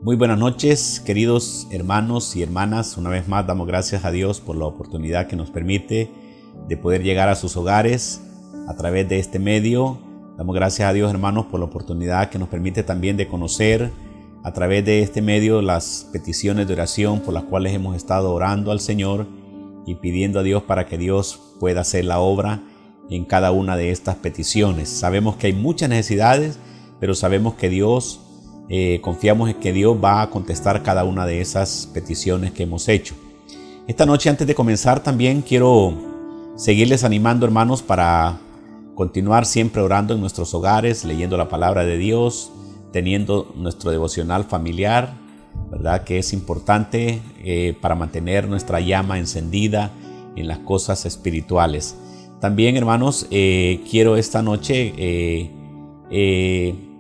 Muy buenas noches, queridos hermanos y hermanas. Una vez más damos gracias a Dios por la oportunidad que nos permite de poder llegar a sus hogares a través de este medio. Damos gracias a Dios, hermanos, por la oportunidad que nos permite también de conocer a través de este medio las peticiones de oración por las cuales hemos estado orando al Señor y pidiendo a Dios para que Dios pueda hacer la obra en cada una de estas peticiones. Sabemos que hay muchas necesidades, pero sabemos que Dios, confiamos en que Dios va a contestar cada una de esas peticiones que hemos hecho. Esta noche, antes de comenzar, también quiero seguirles animando, hermanos, para continuar siempre orando en nuestros hogares, leyendo la palabra de Dios, teniendo nuestro devocional familiar, ¿verdad? Que es importante para mantener nuestra llama encendida en las cosas espirituales. También, hermanos, quiero esta noche,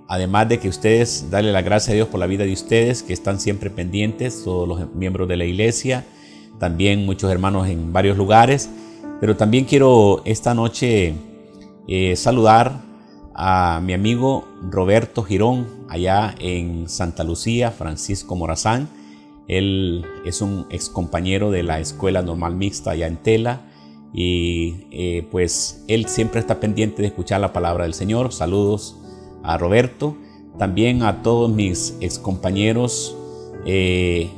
además de que ustedes, darle la gracia a Dios por la vida de ustedes, que están siempre pendientes, todos los miembros de la iglesia, también muchos hermanos en varios lugares, pero también quiero esta noche saludar a mi amigo Roberto Girón, allá en Santa Lucía, Francisco Morazán. Él es un ex compañero de la Escuela Normal Mixta allá en Tela, y pues él siempre está pendiente de escuchar la palabra del Señor. Saludos a Roberto, también a todos mis ex compañeros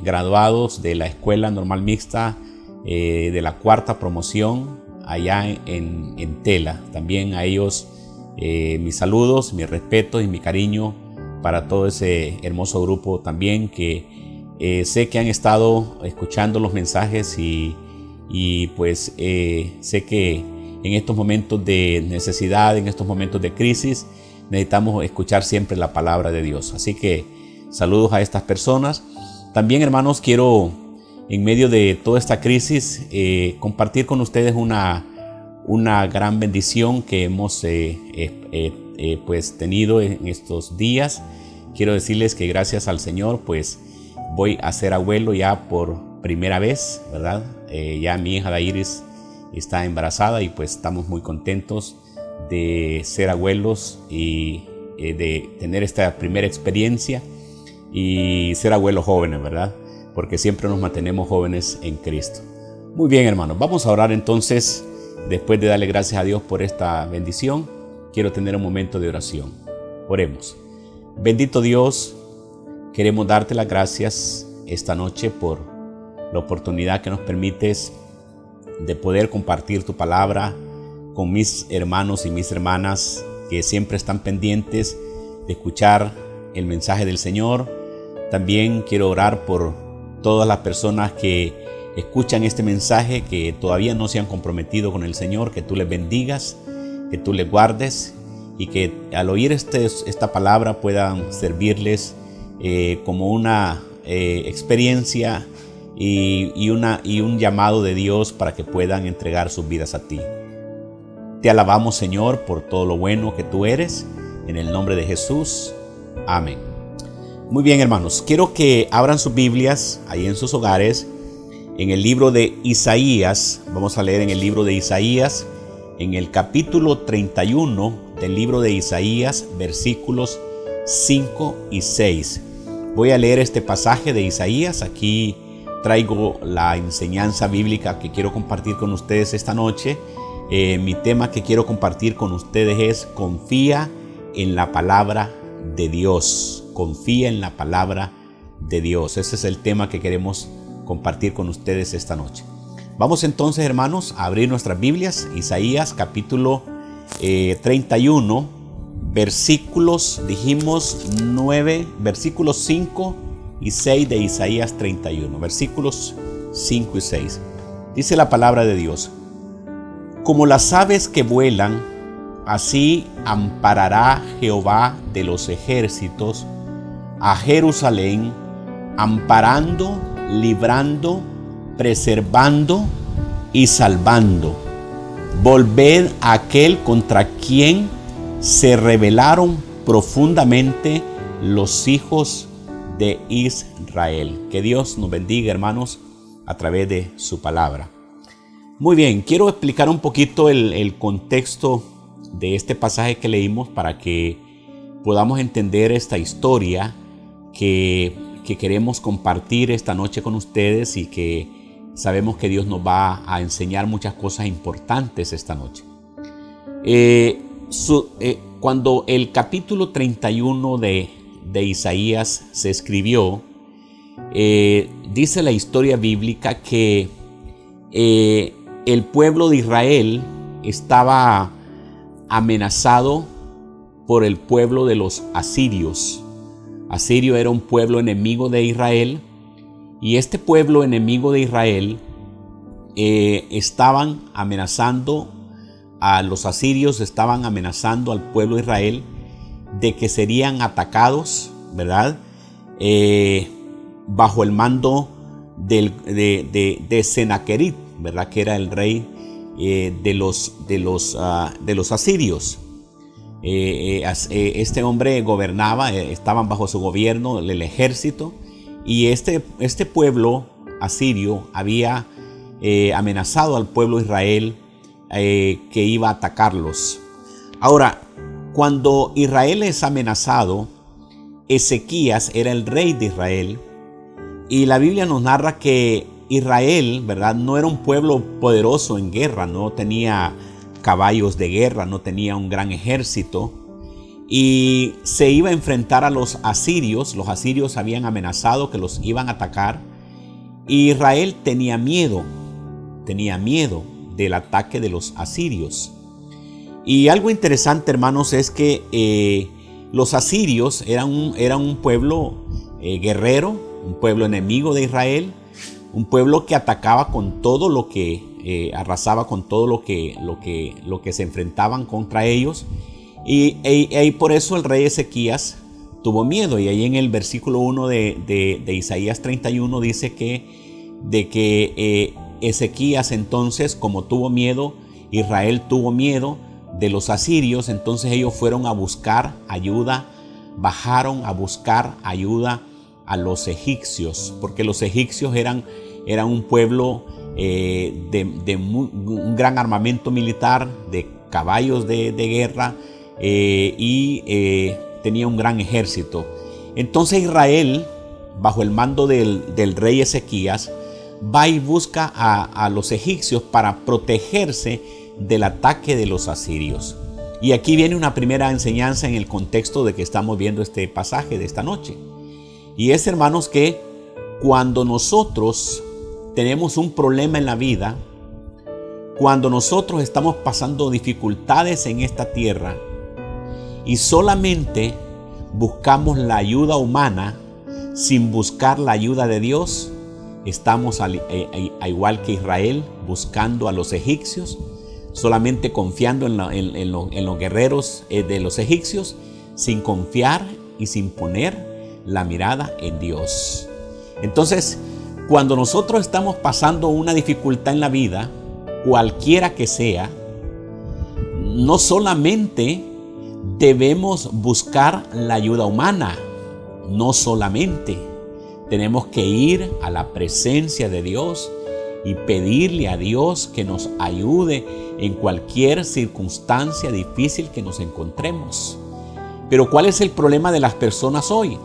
graduados de la Escuela Normal Mixta de la cuarta promoción allá en Tela. También a ellos mis saludos, mis respetos y mi cariño para todo ese hermoso grupo también, que sé que han estado escuchando los mensajes y pues sé que en estos momentos de necesidad, en estos momentos de crisis, necesitamos escuchar siempre la palabra de Dios. Así que saludos a estas personas. También, hermanos, quiero, en medio de toda esta crisis, compartir con ustedes una gran bendición que hemos pues tenido en estos días. Quiero decirles que gracias al Señor, pues voy a ser abuelo ya por primera vez, ¿verdad? Ya mi hija Dairis está embarazada y pues estamos muy contentos de ser abuelos y de tener esta primera experiencia y ser abuelos jóvenes, ¿verdad? Porque siempre nos mantenemos jóvenes en Cristo. Muy bien, hermanos, vamos a orar entonces. Después de darle gracias a Dios por esta bendición, quiero tener un momento de oración. Oremos. Bendito Dios, queremos darte las gracias esta noche por la oportunidad que nos permites de poder compartir tu palabra con mis hermanos y mis hermanas que siempre están pendientes de escuchar el mensaje del Señor. También quiero orar por todas las personas que escuchan este mensaje, que todavía no se han comprometido con el Señor, que tú les bendigas, que tú les guardes y que al oír esta palabra puedan servirles como una experiencia y un llamado de Dios para que puedan entregar sus vidas a ti. Te alabamos, Señor, por todo lo bueno que tú eres, en el nombre de Jesús. Amén. Muy bien, hermanos, quiero que abran sus Biblias ahí en sus hogares, en el libro de Isaías. Vamos a leer en el libro de Isaías, en el capítulo 31 del libro de Isaías, versículos 5 y 6. Voy a leer este pasaje de Isaías. Aquí traigo la enseñanza bíblica que quiero compartir con ustedes esta noche. Mi tema que quiero compartir con ustedes es: confía en la palabra de Dios. Confía en la palabra de Dios. Ese es el tema que queremos compartir con ustedes esta noche. Vamos entonces, hermanos, a abrir nuestras Biblias. Isaías capítulo 31, versículos, dijimos 9, versículos 5 y 6 de Isaías 31. Versículos 5 y 6. Dice la palabra de Dios: como las aves que vuelan, así amparará Jehová de los ejércitos a Jerusalén, amparando, librando, preservando y salvando. Volved a aquel contra quien se rebelaron profundamente los hijos de Israel. Que Dios nos bendiga, hermanos, a través de su palabra. Muy bien, quiero explicar un poquito el contexto de este pasaje que leímos para que podamos entender esta historia que que queremos compartir esta noche con ustedes y que sabemos que Dios nos va a enseñar muchas cosas importantes esta noche. Cuando el capítulo 31 de Isaías se escribió, dice la historia bíblica que el pueblo de Israel estaba amenazado por el pueblo de los asirios. Asirio era un pueblo enemigo de Israel, y este pueblo enemigo de Israel estaban amenazando a los asirios, estaban amenazando al pueblo de Israel de que serían atacados, ¿verdad? Bajo el mando de Senaquerib, ¿verdad? Que era el rey de los asirios. Este hombre gobernaba, estaban bajo su gobierno el ejército, y este pueblo asirio había amenazado al pueblo de Israel que iba a atacarlos. Ahora, cuando Israel es amenazado, Ezequías era el rey de Israel, y la Biblia nos narra que Israel, ¿verdad?, no era un pueblo poderoso en guerra, no tenía caballos de guerra, no tenía un gran ejército, y se iba a enfrentar a los asirios. Los asirios habían amenazado que los iban a atacar, y Israel tenía miedo del ataque de los asirios. Y algo interesante, hermanos, es que los asirios eran un pueblo guerrero, un pueblo enemigo de Israel, un pueblo que atacaba con todo lo que arrasaba con todo lo que se enfrentaban contra ellos, y por eso el rey Ezequías tuvo miedo. Y ahí en el versículo 1 de Isaías 31 dice que Ezequías, entonces, como tuvo miedo, Israel tuvo miedo de los asirios, entonces ellos fueron a buscar ayuda, bajaron a buscar ayuda a los egipcios, porque los egipcios eran un pueblo de un gran armamento militar, de caballos de guerra, y tenía un gran ejército. Entonces Israel, bajo el mando del rey Ezequías, va y busca a los egipcios para protegerse del ataque de los asirios. Y aquí viene una primera enseñanza en el contexto de que estamos viendo este pasaje de esta noche. Y es, hermanos, que cuando nosotros tenemos un problema en la vida, cuando nosotros estamos pasando dificultades en esta tierra y solamente buscamos la ayuda humana sin buscar la ayuda de Dios, estamos a igual que Israel, buscando a los egipcios, solamente confiando en los guerreros de los egipcios, sin confiar y sin poner la mirada en Dios. Entonces, cuando nosotros estamos pasando una dificultad en la vida, cualquiera que sea, no solamente debemos buscar la ayuda humana, no solamente tenemos que ir a la presencia de Dios y pedirle a Dios que nos ayude en cualquier circunstancia difícil que nos encontremos. Pero ¿cuál es el problema de las personas hoy?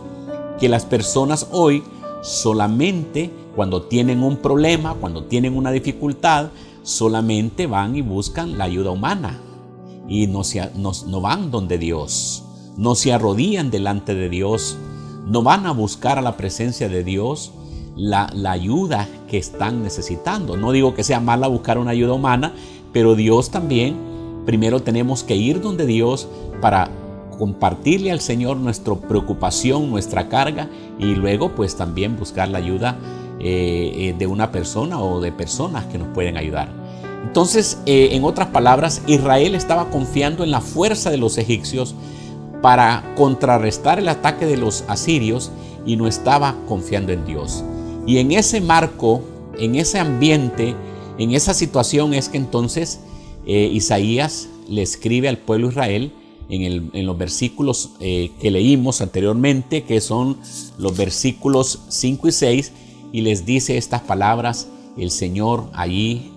Que las personas hoy solamente cuando tienen un problema, cuando tienen una dificultad, solamente van y buscan la ayuda humana y no van donde Dios, no se arrodillan delante de Dios, no van a buscar a la presencia de Dios la ayuda que están necesitando. No digo que sea mala buscar una ayuda humana, pero Dios también, primero tenemos que ir donde Dios para compartirle al Señor nuestra preocupación, nuestra carga, y luego pues también buscar la ayuda de una persona o de personas que nos pueden ayudar. Entonces, en otras palabras, Israel estaba confiando en la fuerza de los egipcios para contrarrestar el ataque de los asirios y no estaba confiando en Dios. Y en ese marco, en ese ambiente, en esa situación es que entonces Isaías le escribe al pueblo de Israel en los versículos que leímos anteriormente, que son los versículos 5 y 6, y les dice estas palabras el Señor allí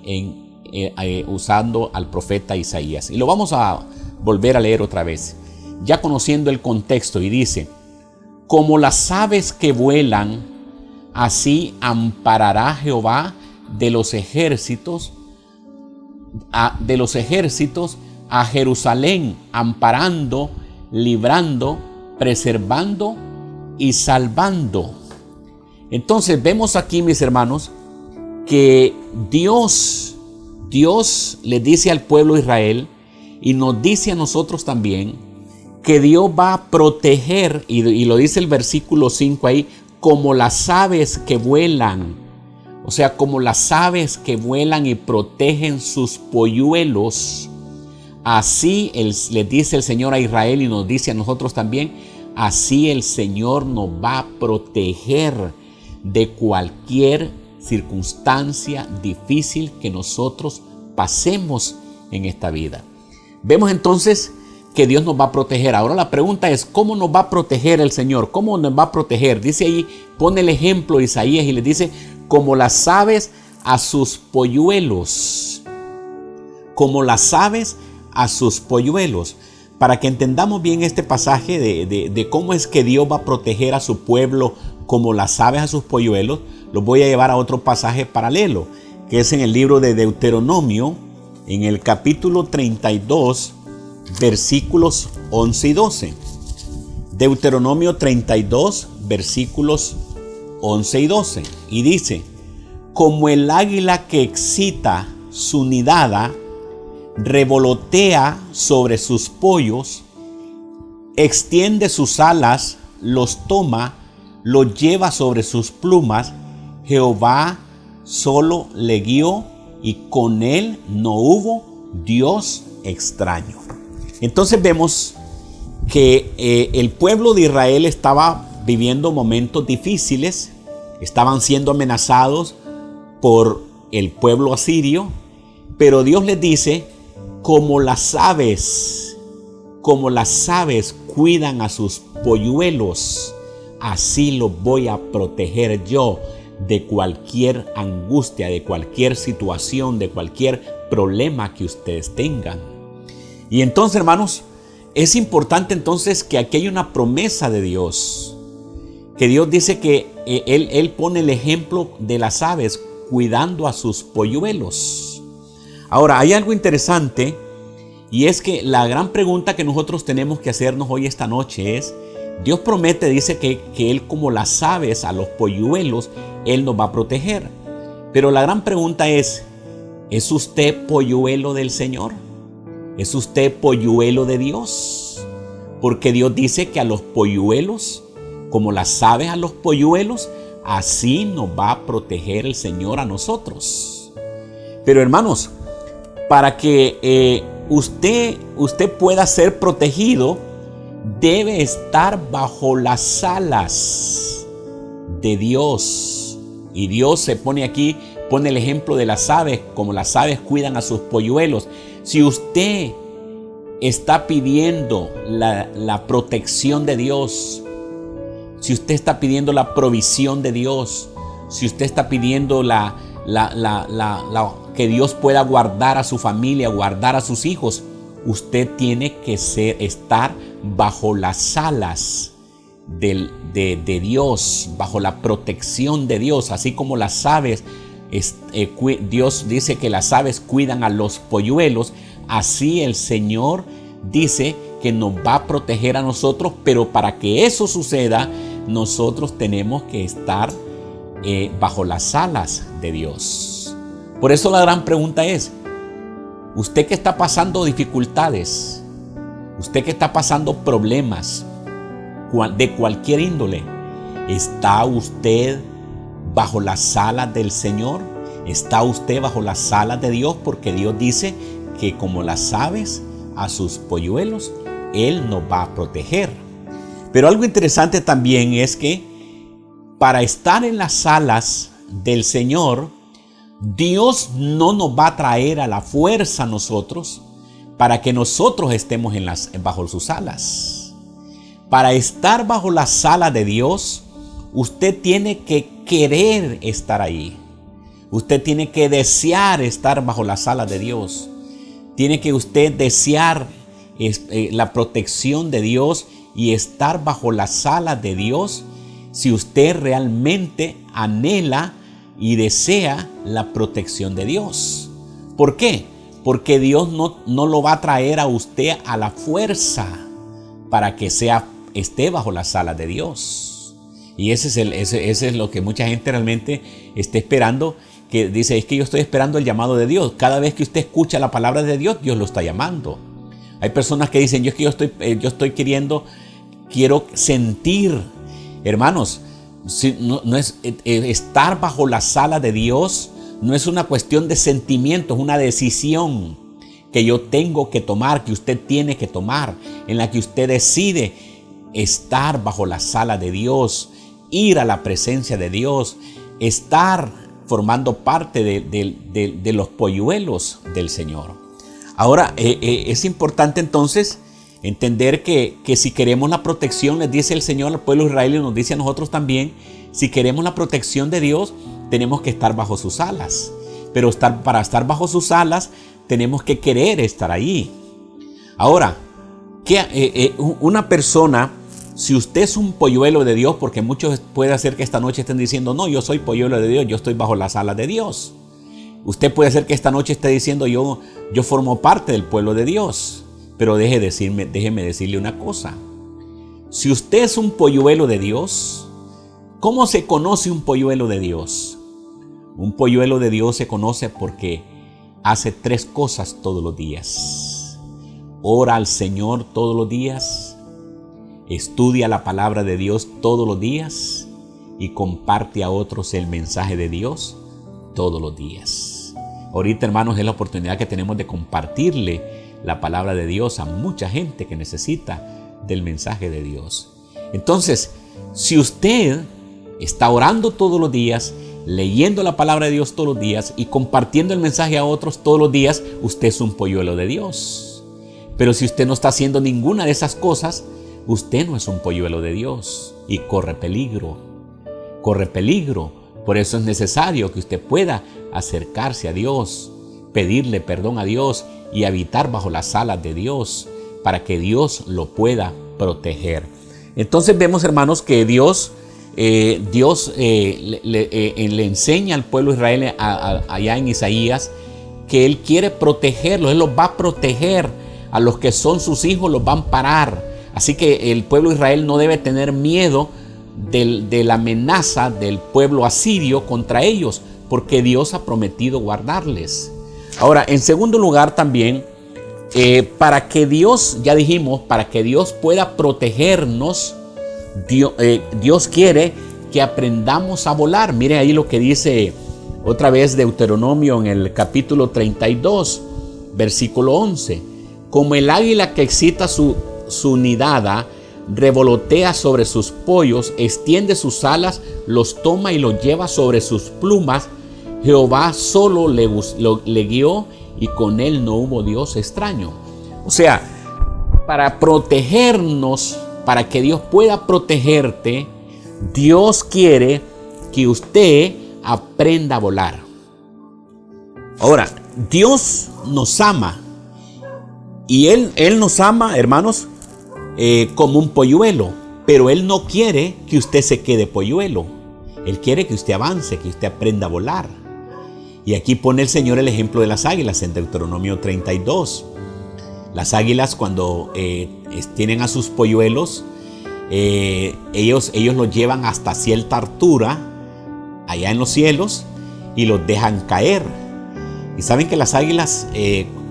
usando al profeta Isaías. Y lo vamos a volver a leer otra vez, ya conociendo el contexto, y dice: Como las aves que vuelan, así amparará Jehová de los ejércitos a Jerusalén, amparando, librando, preservando y salvando. Entonces vemos aquí, mis hermanos, que Dios le dice al pueblo de Israel y nos dice a nosotros también que Dios va a proteger, y lo dice el versículo 5 ahí, como las aves que vuelan. O sea, como las aves que vuelan y protegen sus polluelos, así le dice el Señor a Israel y nos dice a nosotros también, así el Señor nos va a proteger de cualquier circunstancia difícil que nosotros pasemos en esta vida. Vemos entonces que Dios nos va a proteger. Ahora la pregunta es, ¿cómo nos va a proteger el Señor? ¿Cómo nos va a proteger? Dice ahí, pone el ejemplo de Isaías y le dice, como las aves a sus polluelos. Como las aves a sus polluelos. Para que entendamos bien este pasaje de cómo es que Dios va a proteger a su pueblo como las aves a sus polluelos, los voy a llevar a otro pasaje paralelo, que es en el libro de Deuteronomio, en el capítulo 32, versículos 11 y 12. Deuteronomio 32, versículos 11 y 12. Y dice, como el águila que excita su nidada, revolotea sobre sus pollos, extiende sus alas, los toma, los lleva sobre sus plumas, Jehová solo le guió y con él no hubo Dios extraño. Entonces vemos que el pueblo de Israel estaba viviendo momentos difíciles, estaban siendo amenazados por el pueblo asirio, pero Dios les dice, como las aves cuidan a sus polluelos, así los voy a proteger yo de cualquier angustia, de cualquier situación, de cualquier problema que ustedes tengan. Y entonces, hermanos, es importante entonces que aquí hay una promesa de Dios, que Dios dice que Él pone el ejemplo de las aves cuidando a sus polluelos. Ahora, hay algo interesante, y es que la gran pregunta que nosotros tenemos que hacernos hoy esta noche es, Dios promete, dice que Él como las aves a los polluelos, Él nos va a proteger. Pero la gran pregunta ¿es usted polluelo del Señor? ¿Es usted polluelo de Dios? Porque Dios dice que a los polluelos, como las aves a los polluelos, así nos va a proteger el Señor a nosotros. Pero hermanos, para que usted pueda ser protegido, debe estar bajo las alas de Dios. Y Dios se pone aquí, pone el ejemplo de las aves, como las aves cuidan a sus polluelos. Si usted está pidiendo la protección de Dios, si usted está pidiendo la provisión de Dios, si usted está pidiendo que Dios pueda guardar a su familia, guardar a sus hijos, usted tiene que estar bajo las alas de Dios, bajo la protección de Dios, así como las aves. Dios dice que las aves cuidan a los polluelos, así el Señor dice que nos va a proteger a nosotros, pero para que eso suceda, nosotros tenemos que estar bajo las alas de Dios. Por eso la gran pregunta es, usted que está pasando dificultades, usted que está pasando problemas de cualquier índole, ¿está usted bajo las alas del Señor? ¿Está usted bajo las alas de Dios? Porque Dios dice que como las aves a sus polluelos, Él nos va a proteger. Pero algo interesante también es que para estar en las alas del Señor, Dios no nos va a traer a la fuerza a nosotros para que nosotros estemos bajo sus alas. Para estar bajo las alas de Dios, usted tiene que querer estar ahí. Usted tiene que desear estar bajo las alas de Dios. Tiene que usted desear la protección de Dios y estar bajo las alas de Dios si usted realmente anhela y desea la protección de Dios. ¿Por qué? Porque Dios no lo va a traer a usted a la fuerza para que esté bajo las alas de Dios. Y ese es lo que mucha gente realmente está esperando, que dice, es que yo estoy esperando el llamado de Dios. Cada vez que usted escucha la palabra de Dios, Dios lo está llamando. Hay personas que dicen, yo estoy quiero sentir. Hermanos, no es estar bajo las alas de Dios, no es una cuestión de sentimiento, es una decisión que yo tengo que tomar, que usted tiene que tomar, en la que usted decide estar bajo las alas de Dios, ir a la presencia de Dios, estar formando parte de los polluelos del Señor. Ahora, es importante entonces entender que si queremos la protección, les dice el Señor al pueblo israelí, nos dice a nosotros también, si queremos la protección de Dios, tenemos que estar bajo sus alas. Pero para estar bajo sus alas, tenemos que querer estar ahí. Ahora, una persona, si usted es un polluelo de Dios, porque muchos puede hacer que esta noche estén diciendo, no, yo soy polluelo de Dios, yo estoy bajo las alas de Dios. Usted puede ser que esta noche esté diciendo, yo formo parte del pueblo de Dios. Pero déjeme decirle una cosa. Si usted es un polluelo de Dios, ¿cómo se conoce un polluelo de Dios? Un polluelo de Dios se conoce porque hace 3 cosas todos los días. Ora al Señor todos los días, estudia la palabra de Dios todos los días y comparte a otros el mensaje de Dios todos los días. Ahorita, hermanos, es la oportunidad que tenemos de compartirle la palabra de Dios a mucha gente que necesita del mensaje de Dios. Entonces, si usted está orando todos los días, leyendo la palabra de Dios todos los días y compartiendo el mensaje a otros todos los días, usted es un polluelo de Dios. Pero si usted no está haciendo ninguna de esas cosas, usted no es un polluelo de Dios y corre peligro. Corre peligro. Por eso es necesario que usted pueda acercarse a Dios, pedirle perdón a Dios y habitar bajo las alas de Dios para que Dios lo pueda proteger. Entonces vemos, hermanos, que Dios le enseña al pueblo de Israel allá en Isaías que Él quiere protegerlos, Él los va a proteger, a los que son sus hijos los va a amparar. Así que el pueblo de Israel no debe tener miedo de la amenaza del pueblo asirio contra ellos, porque Dios ha prometido guardarles. Ahora, en segundo lugar también, para que Dios, ya dijimos, para que Dios pueda protegernos, Dios quiere que aprendamos a volar. Mire ahí lo que dice otra vez Deuteronomio en el capítulo 32, versículo 11. Como el águila que excita su nidada, revolotea sobre sus pollos, extiende sus alas, los toma y los lleva sobre sus plumas. Jehová solo le guió y con él no hubo Dios extraño. O sea, para protegernos, para que Dios pueda protegerte, Dios quiere que usted aprenda a volar. Ahora, Dios nos ama y Él nos ama, hermanos, como un polluelo, pero Él no quiere que usted se quede polluelo. Él quiere que usted avance, que usted aprenda a volar. Y aquí pone el Señor el ejemplo de las águilas en Deuteronomio 32. Las águilas, cuando tienen a sus polluelos, ellos los llevan hasta cierta altura allá en los cielos y los dejan caer. Y saben que las águilas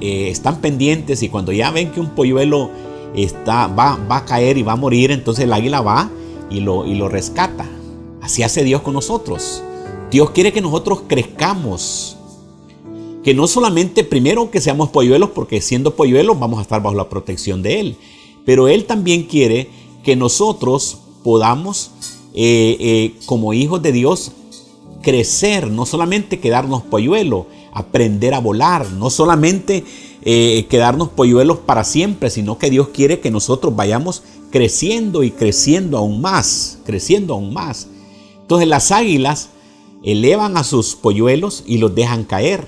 están pendientes, y cuando ya ven que un polluelo va a caer y va a morir, entonces el águila va y lo rescata. Así hace Dios con nosotros. Dios quiere que nosotros crezcamos, que no solamente primero que seamos polluelos, porque siendo polluelos vamos a estar bajo la protección de Él, pero Él también quiere que nosotros podamos, como hijos de Dios, crecer, no solamente quedarnos polluelos, aprender a volar, no solamente quedarnos polluelos para siempre, sino que Dios quiere que nosotros vayamos creciendo y creciendo aún más, creciendo aún más. Entonces las águilas elevan a sus polluelos y los dejan caer,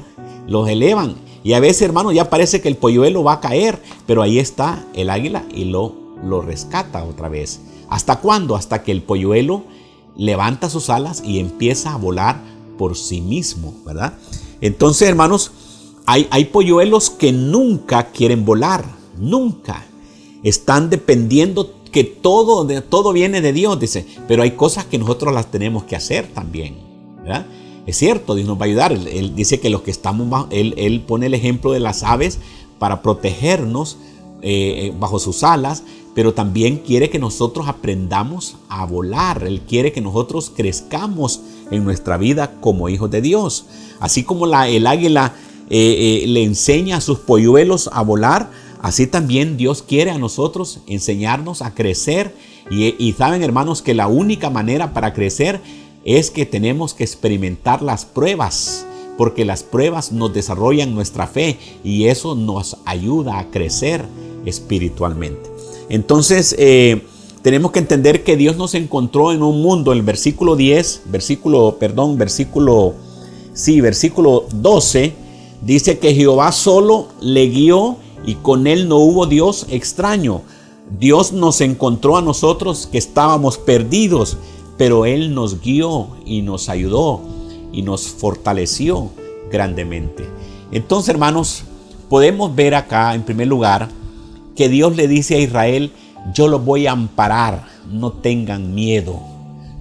los elevan. Y a veces, hermano, ya parece que el polluelo va a caer, pero ahí está el águila y lo lo rescata otra vez. ¿Hasta cuándo? Hasta que el polluelo levanta sus alas y empieza a volar por sí mismo, ¿verdad? Entonces, hermanos, hay polluelos que nunca quieren volar, nunca. Están dependiendo que todo viene de Dios, dice, pero hay cosas que nosotros las tenemos que hacer también, ¿verdad? Es cierto, Dios nos va a ayudar. Él dice que los que estamos bajo, él pone el ejemplo de las aves para protegernos bajo sus alas, pero también quiere que nosotros aprendamos a volar. Él quiere que nosotros crezcamos en nuestra vida como hijos de Dios. Así como el águila le enseña a sus polluelos a volar, así también Dios quiere a nosotros enseñarnos a crecer. Y saben, hermanos, que la única manera para crecer es que tenemos que experimentar las pruebas, porque las pruebas nos desarrollan nuestra fe y eso nos ayuda a crecer espiritualmente. Entonces, tenemos que entender que Dios nos encontró en un mundo. En el versículo 12, dice que Jehová solo le guió y con él no hubo Dios extraño. Dios nos encontró a nosotros que estábamos perdidos, pero Él nos guió y nos ayudó y nos fortaleció grandemente. Entonces, hermanos, podemos ver acá, en primer lugar, que Dios le dice a Israel: yo los voy a amparar, no tengan miedo,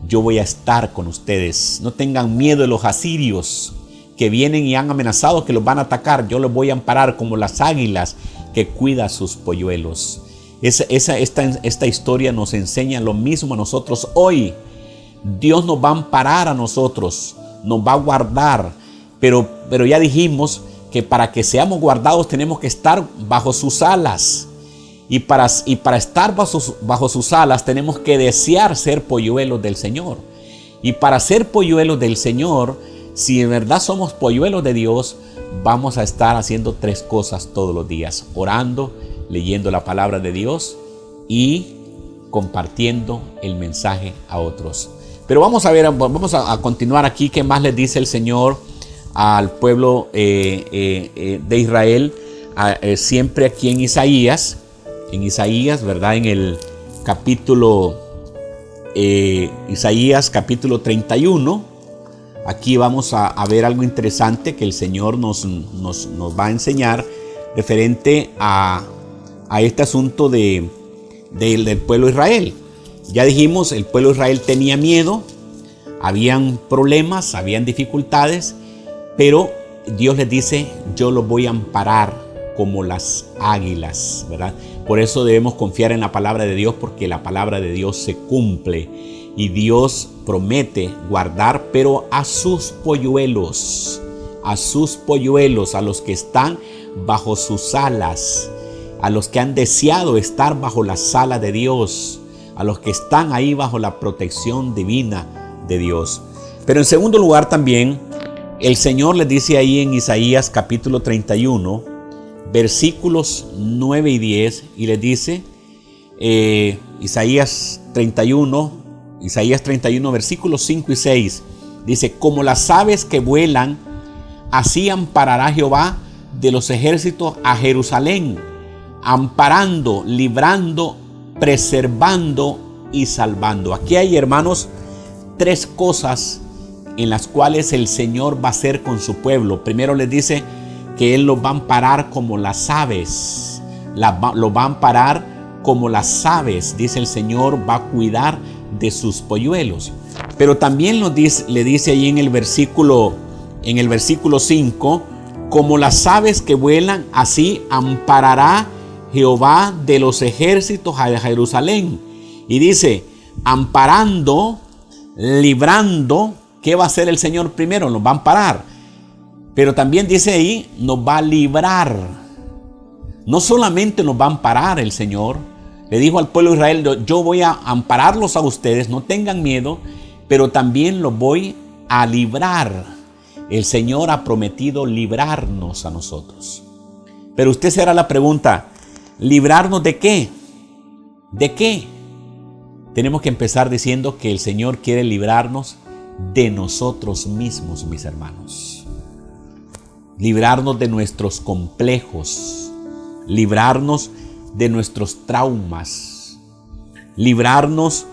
yo voy a estar con ustedes. No tengan miedo de los asirios que vienen y han amenazado que los van a atacar. Yo los voy a amparar como las águilas que cuida sus polluelos. Esta historia nos enseña lo mismo a nosotros hoy. Dios nos va a amparar a nosotros, nos va a guardar, pero ya dijimos que para que seamos guardados tenemos que estar bajo sus alas. Y para estar bajo sus alas tenemos que desear ser polluelos del Señor. Y para ser polluelos del Señor, si en verdad somos polluelos de Dios, vamos a estar haciendo 3 cosas todos los días: orando, leyendo la palabra de Dios y compartiendo el mensaje a otros. Pero vamos a continuar aquí. ¿Qué más les dice el Señor al pueblo de Israel? Siempre aquí en Isaías, ¿verdad? En el capítulo Isaías capítulo 31. Aquí vamos a ver algo interesante que el Señor nos va a enseñar referente a este asunto del pueblo de Israel. Ya dijimos, el pueblo de Israel tenía miedo, habían problemas, habían dificultades, pero Dios les dice: yo los voy a amparar como las águilas, ¿verdad? Por eso debemos confiar en la palabra de Dios, porque la palabra de Dios se cumple y Dios promete guardar, pero a sus polluelos, a los que están bajo sus alas, a los que han deseado estar bajo las alas de Dios, a los que están ahí bajo la protección divina de Dios. Pero en segundo lugar también, el Señor les dice ahí en Isaías capítulo 31, versículos 9 y 10, y les dice, Isaías 31, versículos 5 y 6, dice: como las aves que vuelan, así amparará Jehová de los ejércitos a Jerusalén, amparando, librando, preservando y salvando. Aquí hay, hermanos, 3 cosas en las cuales el Señor va a hacer con su pueblo. Primero les dice que Él los va a amparar como las aves. Los va a amparar como las aves. Dice el Señor, va a cuidar de sus polluelos. Pero también le dice ahí en el versículo 5, como las aves que vuelan, así amparará Jehová de los ejércitos a Jerusalén. Y dice, amparando, librando. ¿Qué va a hacer el Señor primero? Nos va a amparar. Pero también dice ahí, nos va a librar. No solamente nos va a amparar el Señor. Le dijo al pueblo de Israel: yo voy a ampararlos a ustedes, no tengan miedo, pero también los voy a librar. El Señor ha prometido librarnos a nosotros. Pero usted se hará la pregunta: ¿librarnos de qué? ¿De qué? Tenemos que empezar diciendo que el Señor quiere librarnos de nosotros mismos, mis hermanos. Librarnos de nuestros complejos, librarnos de nuestros traumas, librarnos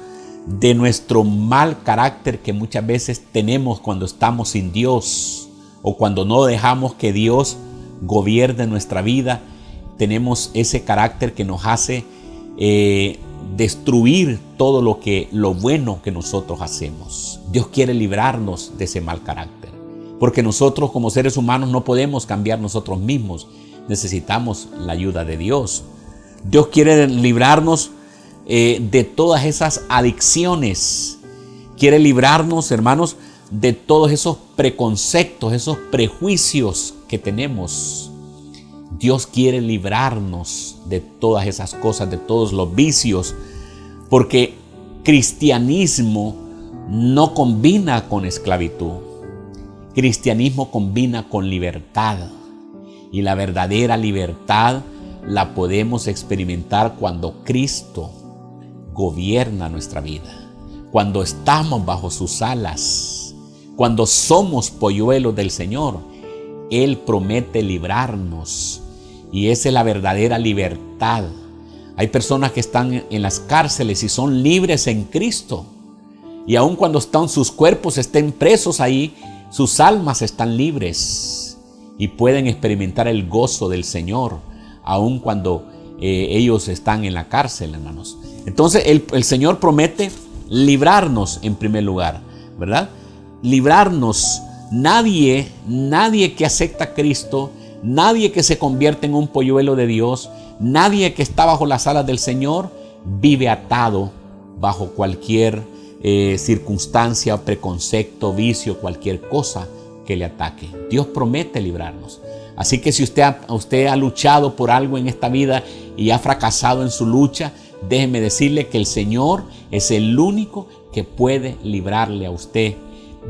de nuestro mal carácter que muchas veces tenemos cuando estamos sin Dios o cuando no dejamos que Dios gobierne nuestra vida. Tenemos ese carácter que nos hace destruir todo lo bueno que nosotros hacemos. Dios quiere librarnos de ese mal carácter, porque nosotros como seres humanos no podemos cambiar nosotros mismos. Necesitamos la ayuda de Dios. Dios quiere librarnos de todas esas adicciones. Quiere librarnos, hermanos, de todos esos preconceptos, esos prejuicios que tenemos. Dios quiere librarnos de todas esas cosas, de todos los vicios, porque cristianismo no combina con esclavitud. Cristianismo combina con libertad, y la verdadera libertad la podemos experimentar cuando Cristo gobierna nuestra vida, cuando estamos bajo sus alas, cuando somos polluelos del Señor. Él promete librarnos, y esa es la verdadera libertad. Hay personas que están en las cárceles y son libres en Cristo, y aun cuando sus cuerpos estén presos ahí, sus almas están libres y pueden experimentar el gozo del Señor, aun cuando ellos están en la cárcel, hermanos. Entonces el Señor promete librarnos en primer lugar, ¿verdad? Librarnos. Nadie que acepta a Cristo, nadie que se convierte en un polluelo de Dios, nadie que está bajo las alas del Señor vive atado bajo cualquier circunstancia, preconcepto, vicio, cualquier cosa que le ataque. Dios promete librarnos. Así que si usted ha luchado por algo en esta vida y ha fracasado en su lucha, déjeme decirle que el Señor es el único que puede librarle a usted,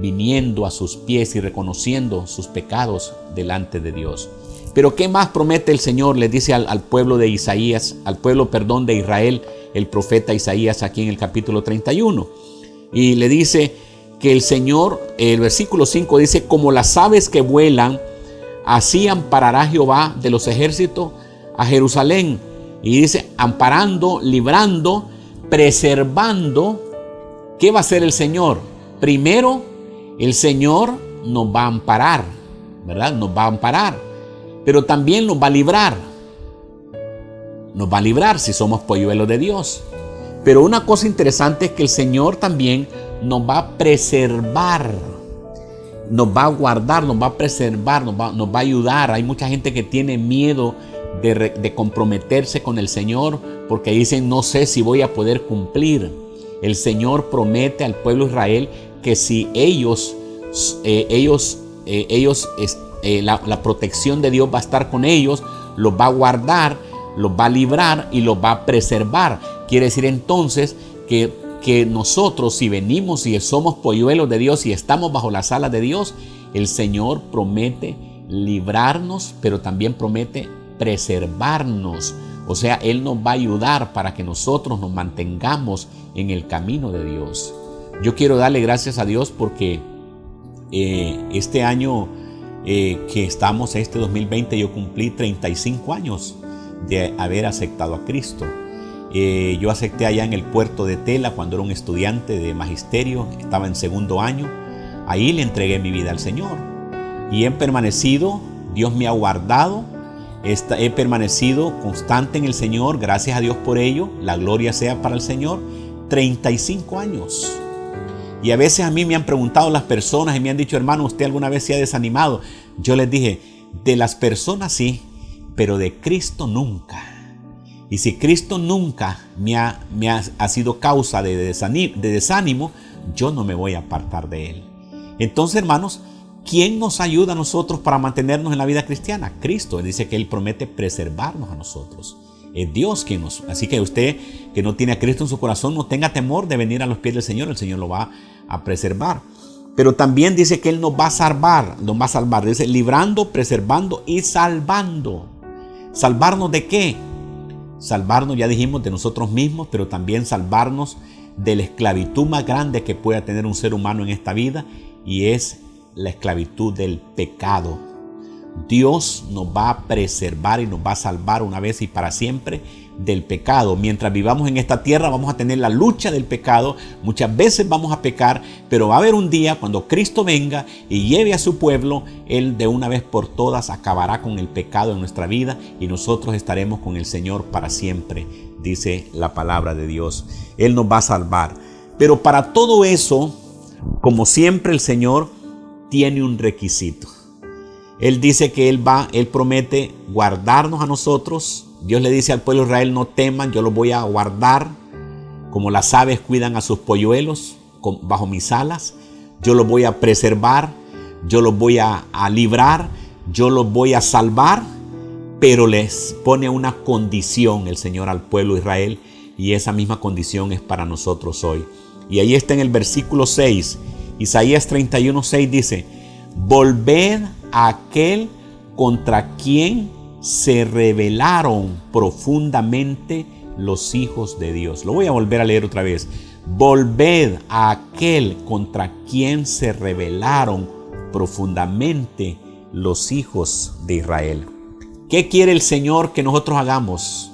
viniendo a sus pies y reconociendo sus pecados delante de Dios. Pero ¿qué más promete el Señor? Le dice al pueblo de Isaías, de Israel, el profeta Isaías, aquí en el capítulo 31. Y le dice que el Señor, el versículo 5 dice: como las aves que vuelan, así amparará Jehová de los ejércitos a Jerusalén. Y dice, amparando, librando, preservando. ¿Qué va a hacer el Señor? Primero, el Señor nos va a amparar, ¿verdad? Nos va a amparar, pero también nos va a librar. Nos va a librar si somos polluelos de Dios. Pero una cosa interesante es que el Señor también nos va a preservar, nos va a guardar, nos va a preservar, nos va a ayudar. Hay mucha gente que tiene miedo de comprometerse con el Señor porque dicen: no sé si voy a poder cumplir. El Señor promete al pueblo de Israel que si la protección de Dios va a estar con ellos, los va a guardar, los va a librar y los va a preservar. Quiere decir entonces que nosotros, si venimos y somos polluelos de Dios y estamos bajo las alas de Dios, el Señor promete librarnos, pero también promete preservarnos. O sea, Él nos va a ayudar para que nosotros nos mantengamos en el camino de Dios. Yo quiero darle gracias a Dios porque este año que estamos, este 2020, yo cumplí 35 años de haber aceptado a Cristo. Yo acepté allá en el puerto de Tela cuando era un estudiante de magisterio, estaba en segundo año. Ahí le entregué mi vida al Señor y he permanecido, Dios me ha guardado, he permanecido constante en el Señor, gracias a Dios por ello, la gloria sea para el Señor. 35 años. Y a veces a mí me han preguntado las personas y me han dicho: hermano, ¿usted alguna vez se ha desanimado? Yo les dije: de las personas sí, pero de Cristo nunca. Y si Cristo nunca me ha sido causa de desánimo, yo no me voy a apartar de Él. Entonces, hermanos, ¿quién nos ayuda a nosotros para mantenernos en la vida cristiana? Cristo. Él dice que Él promete preservarnos a nosotros. Es Dios quien nos... Así que usted que no tiene a Cristo en su corazón, no tenga temor de venir a los pies del Señor. El Señor lo va a preservar. Pero también dice que Él nos va a salvar. Nos va a salvar. Dice librando, preservando y salvando. ¿Salvarnos de qué? Salvarnos, ya dijimos, de nosotros mismos, pero también salvarnos de la esclavitud más grande que pueda tener un ser humano en esta vida, y es la esclavitud del pecado. Dios nos va a preservar y nos va a salvar una vez y para siempre del pecado. Mientras vivamos en esta tierra vamos a tener la lucha del pecado, muchas veces vamos a pecar, pero va a haber un día cuando Cristo venga y lleve a su pueblo, Él de una vez por todas acabará con el pecado en nuestra vida y nosotros estaremos con el Señor para siempre, dice la palabra de Dios. Él nos va a salvar. Pero para todo eso, como siempre, el Señor tiene un requisito. Él dice que Él promete guardarnos a nosotros. Dios le dice al pueblo de Israel: no teman, yo los voy a guardar como las aves cuidan a sus polluelos bajo mis alas. Yo los voy a preservar, yo los voy a librar, yo los voy a salvar. Pero les pone una condición el Señor al pueblo de Israel, y esa misma condición es para nosotros hoy. Y ahí está en el versículo 6, Isaías 31:6 dice: volved a aquel contra quien se rebelaron profundamente los hijos de Dios. Lo voy a volver a leer otra vez. Volved a aquel contra quien se rebelaron profundamente los hijos de Israel. ¿Qué quiere el Señor que nosotros hagamos?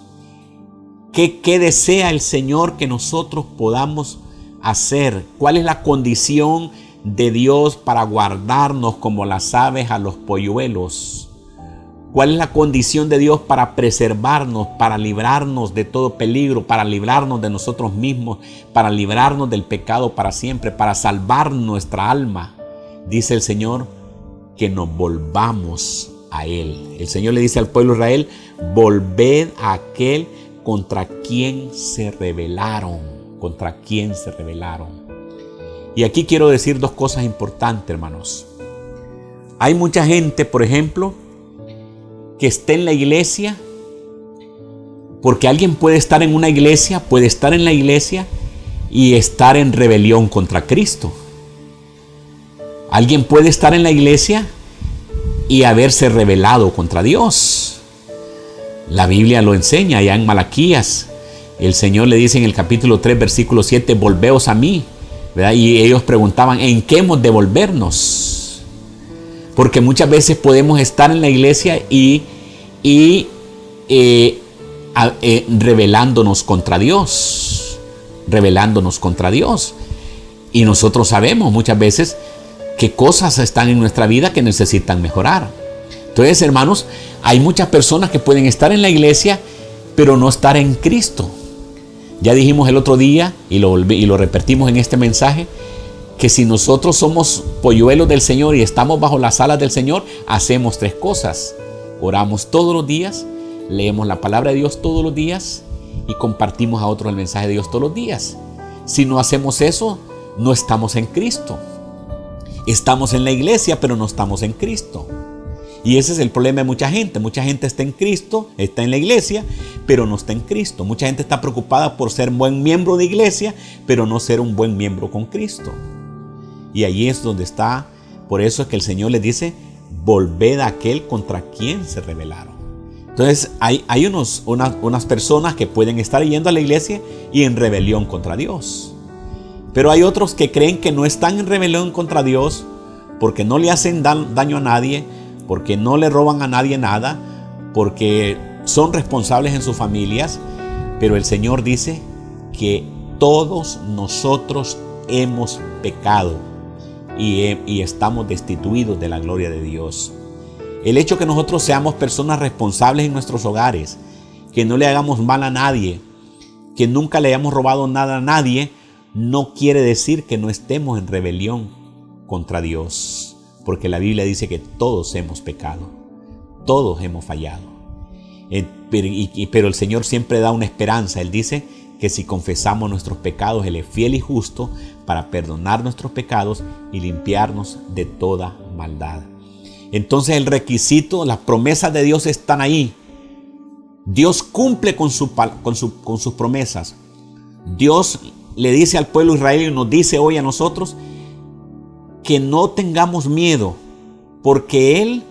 ¿Qué desea el Señor que nosotros podamos hacer? ¿Cuál es la condición de Dios para guardarnos como las aves a los polluelos? ¿Cuál es la condición de Dios para preservarnos, para librarnos de todo peligro, para librarnos de nosotros mismos, para librarnos del pecado para siempre, para salvar nuestra alma? Dice el Señor que nos volvamos a Él. El Señor le dice al pueblo de Israel: volved a aquel contra quien se rebelaron, contra quien se rebelaron. Y aquí quiero decir dos cosas importantes, hermanos. Hay mucha gente, por ejemplo, que está en la iglesia, porque alguien puede estar en una iglesia, puede estar en la iglesia y estar en rebelión contra Cristo. Alguien puede estar en la iglesia y haberse rebelado contra Dios. La Biblia lo enseña allá en Malaquías. El Señor le dice en el capítulo 3, versículo 7, volveos a mí, ¿verdad? Y ellos preguntaban: ¿en qué hemos de volvernos? Porque muchas veces podemos estar en la iglesia y rebelándonos contra Dios. Rebelándonos contra Dios. Y nosotros sabemos muchas veces qué cosas están en nuestra vida que necesitan mejorar. Entonces, hermanos, hay muchas personas que pueden estar en la iglesia, pero no estar en Cristo. Ya dijimos el otro día, y lo repetimos en este mensaje, que si nosotros somos polluelos del Señor y estamos bajo las alas del Señor, hacemos tres cosas. Oramos todos los días, leemos la palabra de Dios todos los días y compartimos a otros el mensaje de Dios todos los días. Si no hacemos eso, no estamos en Cristo. Estamos en la iglesia, pero no estamos en Cristo. Y ese es el problema de mucha gente. Mucha gente está en Cristo, está en la iglesia, pero no está en Cristo. Mucha gente está preocupada por ser buen miembro de iglesia, pero no ser un buen miembro con Cristo. Y ahí es donde está. Por eso es que el Señor les dice: volved a aquel contra quien se rebelaron. Entonces hay unas personas que pueden estar yendo a la iglesia y en rebelión contra Dios. Pero hay otros que creen que no están en rebelión contra Dios porque no le hacen daño a nadie, porque no le roban a nadie nada, porque son responsables en sus familias. Pero el Señor dice que todos nosotros hemos pecado y estamos destituidos de la gloria de Dios. El hecho que nosotros seamos personas responsables en nuestros hogares, que no le hagamos mal a nadie, que nunca le hayamos robado nada a nadie, no quiere decir que no estemos en rebelión contra Dios, porque la Biblia dice que todos hemos pecado, todos hemos fallado. Pero el Señor siempre da una esperanza. Él dice que si confesamos nuestros pecados, Él es fiel y justo para perdonar nuestros pecados y limpiarnos de toda maldad. Entonces el requisito, las promesas de Dios están ahí. Dios cumple con sus promesas. Dios le dice al pueblo de Israel y nos dice hoy a nosotros que no tengamos miedo, porque Él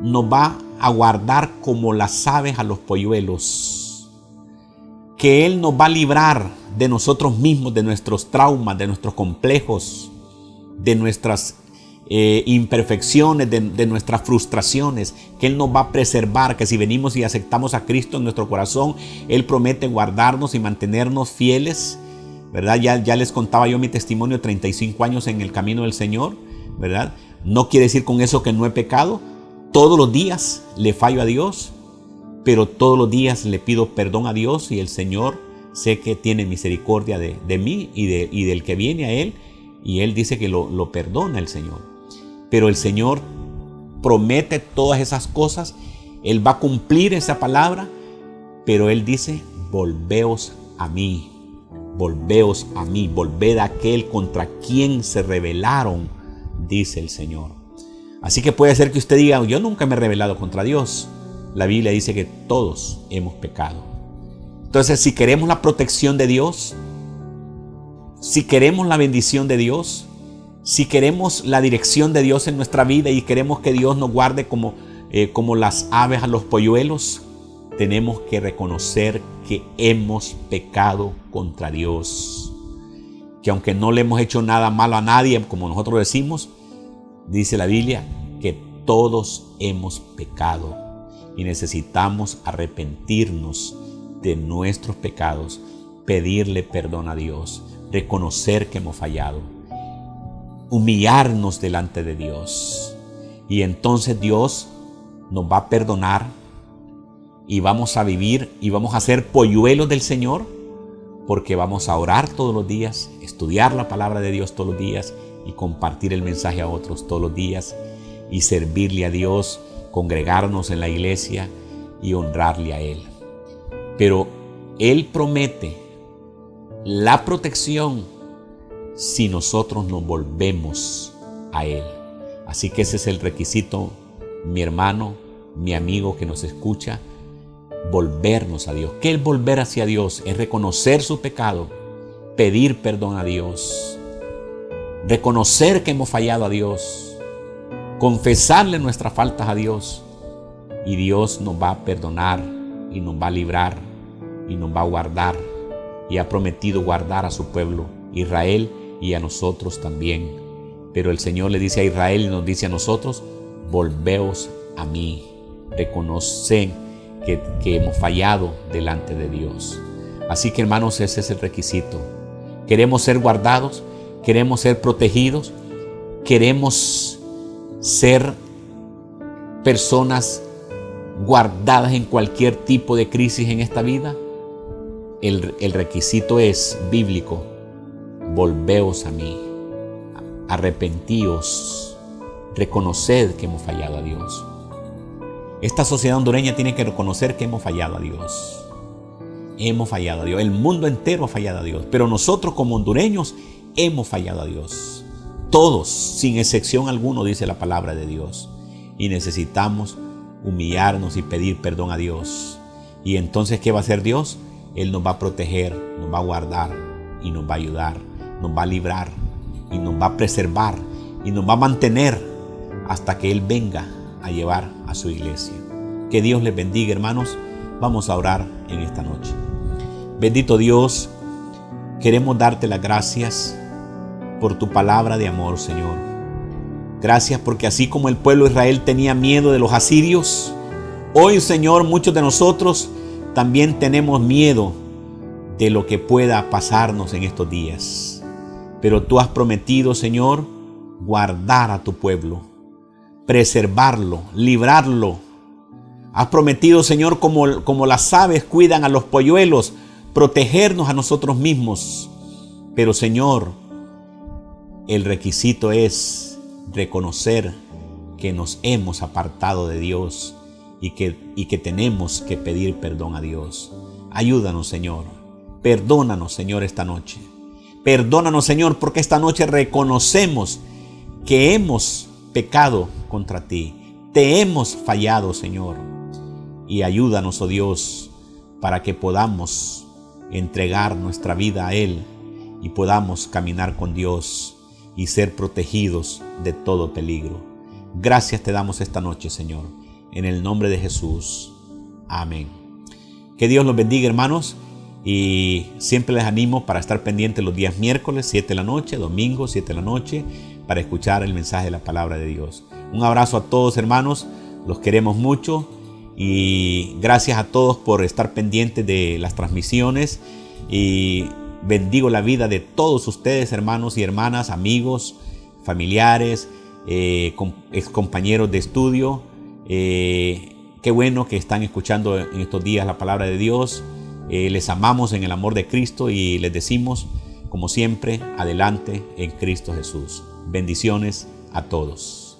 nos va a guardar como las aves a los polluelos, que Él nos va a librar de nosotros mismos, de nuestros traumas, de nuestros complejos, de nuestras imperfecciones, de nuestras frustracionnes, que Él nos va a preservar, que si venimos y aceptamos a Cristo en nuestro corazón, Él promete guardarnos y mantenernos fieles, ¿verdad? Ya les contaba yo mi testimonio, 35 años en el camino del Señor, ¿verdad? No quiere decir con eso que no he pecado. Todos los días le fallo a Dios, pero todos los días le pido perdón a Dios, y el Señor sé que tiene misericordia de mí y del que viene a Él, y Él dice que lo perdona el Señor. Pero el Señor promete todas esas cosas, Él va a cumplir esa palabra, pero Él dice: volveos a mí, volved a aquel contra quien se rebelaron, dice el Señor. Así que puede ser que usted diga: yo nunca me he rebelado contra Dios. La Biblia dice que todos hemos pecado. Entonces, si queremos la protección de Dios, si queremos la bendición de Dios, si queremos la dirección de Dios en nuestra vida y queremos que Dios nos guarde como las aves a los polluelos, tenemos que reconocer que hemos pecado contra Dios. Que aunque no le hemos hecho nada malo a nadie, como nosotros decimos, dice la Biblia que todos hemos pecado y necesitamos arrepentirnos de nuestros pecados, pedirle perdón a Dios, reconocer que hemos fallado, humillarnos delante de Dios, y entonces Dios nos va a perdonar y vamos a vivir y vamos a ser polluelos del Señor, porque vamos a orar todos los días, estudiar la palabra de Dios todos los días y compartir el mensaje a otros todos los días y servirle a Dios, congregarnos en la iglesia y honrarle a Él. Pero Él promete la protección si nosotros nos volvemos a Él. Así que ese es el requisito, mi hermano, mi amigo que nos escucha: volvernos a Dios. ¿Qué es volver hacia Dios? Es reconocer su pecado, pedir perdón a Dios, reconocer que hemos fallado a Dios, confesarle nuestras faltas a Dios, y Dios nos va a perdonar y nos va a librar y nos va a guardar, y ha prometido guardar a su pueblo Israel y a nosotros también. Pero el Señor le dice a Israel y nos dice a nosotros: volveos a mí, reconocen que hemos fallado delante de Dios. Así que, hermanos, ese es el requisito. Queremos ser guardados, queremos ser protegidos, queremos ser personas guardadas en cualquier tipo de crisis en esta vida. El requisito es bíblico: volveos a mí, arrepentíos, reconoced que hemos fallado a Dios. Esta sociedad hondureña tiene que reconocer que hemos fallado a Dios. Hemos fallado a Dios. El mundo entero ha fallado a Dios. Pero nosotros como hondureños hemos fallado a Dios. Todos, sin excepción alguna, dice la palabra de Dios. Y necesitamos humillarnos y pedir perdón a Dios. Y entonces, ¿qué va a hacer Dios? Él nos va a proteger, nos va a guardar y nos va a ayudar, nos va a librar y nos va a preservar y nos va a mantener hasta que Él venga a llevar a su iglesia. Que Dios les bendiga, hermanos. Vamos a orar en esta noche. Bendito Dios, queremos darte las gracias por tu palabra de amor, Señor. Gracias porque así como el pueblo de Israel tenía miedo de los asirios, hoy, Señor, muchos de nosotros también tenemos miedo de lo que pueda pasarnos en estos días. Pero tú has prometido, Señor, guardar a tu pueblo, preservarlo, librarlo. Has prometido, Señor, como las aves cuidan a los polluelos, protegernos a nosotros mismos. Pero, Señor, el requisito es reconocer que nos hemos apartado de Dios y que tenemos que pedir perdón a Dios. Ayúdanos, Señor. Perdónanos, Señor, esta noche. Perdónanos, Señor, porque esta noche reconocemos que hemos pecado contra ti. Te hemos fallado, Señor. Y ayúdanos, oh Dios, para que podamos entregar nuestra vida a Él y podamos caminar con Dios y ser protegidos de todo peligro. Gracias te damos esta noche, Señor, en el nombre de Jesús. Amén. Que Dios los bendiga, hermanos, y siempre les animo para estar pendientes los días miércoles, 7 de la noche, domingo, 7 de la noche, para escuchar el mensaje de la palabra de Dios. Un abrazo a todos, hermanos, los queremos mucho y gracias a todos por estar pendientes de las transmisiones, y bendigo la vida de todos ustedes, hermanos y hermanas, amigos, familiares, ex compañeros de estudio. Qué bueno que están escuchando en estos días la palabra de Dios. Les amamos en el amor de Cristo y les decimos, como siempre, adelante en Cristo Jesús. Bendiciones a todos.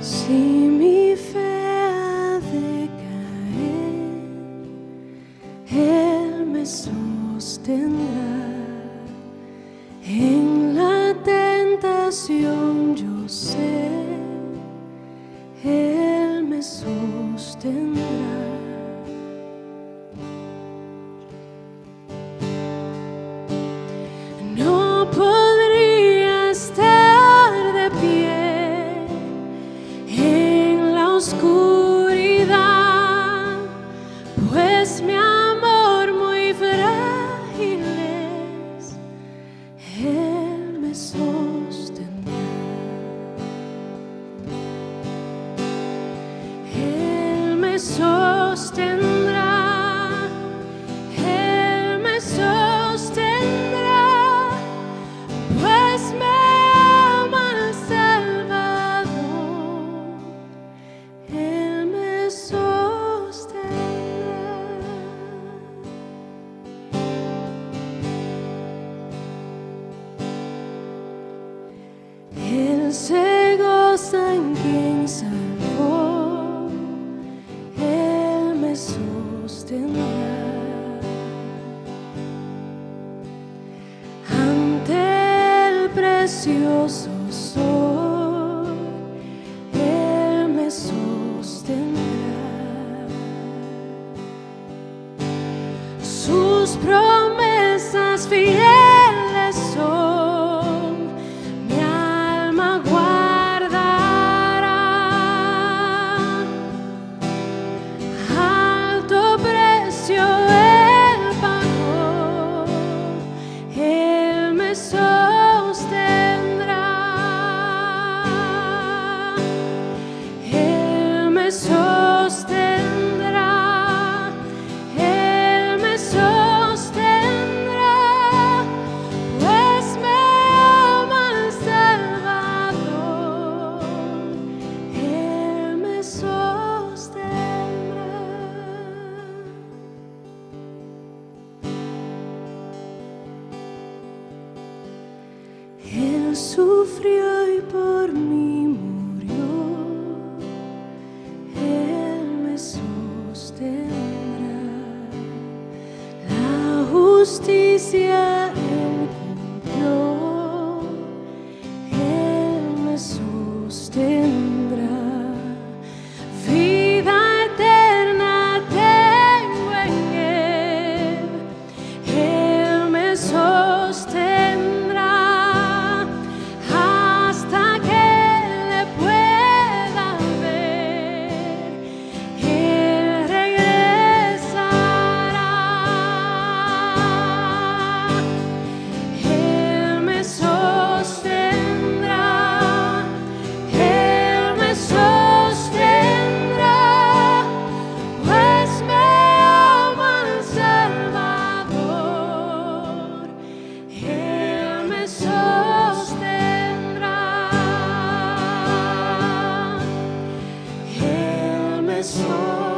Si mi fe ha de caer, Él me sostendrá. En la tentación yo sé, Él me sostendrá. No podría estar de pie en la oscuridad, pues mi amor muy frágil es, Él me sostendrá. Él me sostendrá, Él me sostendrá, pues me ama el Salvador. Él me sostendrá. Él se goza en quien salvó, Él me sostendrá. Ante el precioso sol, Él me sostendrá. Sus promesas fieles son, mi alma guardará. Alto precio Él pagó, Él me sostendrá. Él me sostendrá, Él me sostendrá, pues me ama el Salvador. Él me sostendrá. Él sufrió y por mí murió, Él me sostendrá. La justicia Él cumplió, Él me sostendrá. Vida eterna tengo en Él, Él me sostendrá. Hasta que le pueda ver, Él regresará. Él me sostendrá, Él me sostendrá, pues me ama el Salvador. Él me sostendrá, Él me sostendrá.